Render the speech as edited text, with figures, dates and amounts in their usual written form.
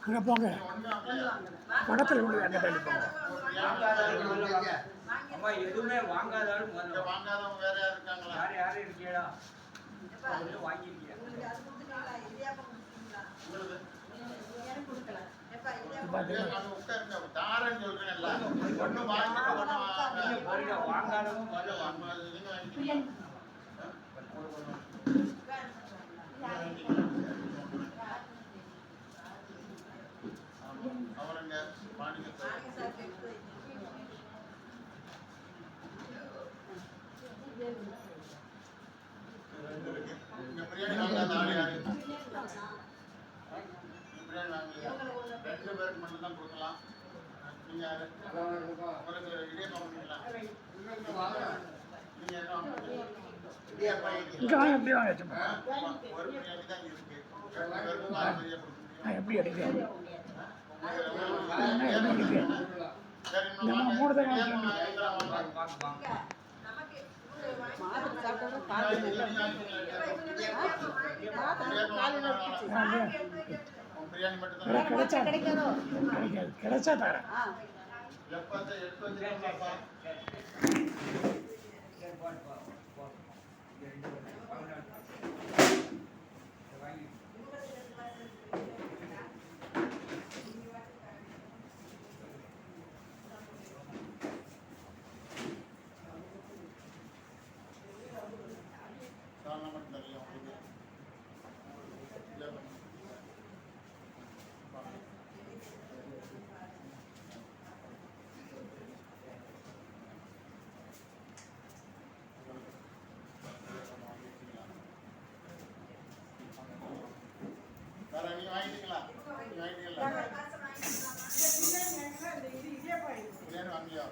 அங்கே போங்க, பக்கத்தில் கொண்டு அங்கே தள்ளி போங்க. அம்மா எதுவுமே வாங்காதாலும் வாங்காதவங்க வேற யாரும் இருக்காங்களா? யாரும் இருக்கீங்களா? வாங்கிருக்கீங்க அவருங்க பிரியாணி வாங்காத ஆள் யாரு? பிரியாணி வாங்க 2 பேருக்கு மட்டும் தான் கொடுக்கலாம். நீங்க உங்களுக்கு இடியப்பம் பண்ணிக்கலாம். நீங்க எப்படி வாங்க ஒரு பிரியாணி தான் இருக்கு. 2 பேருக்கு 4 பிரியாணி கொடுக்க எப்படி அடிக்கிறேன் கிடைச்சா தரேன். நீங்க வாங்கிட்டீங்களா? பிரியாணி வாங்கலையா?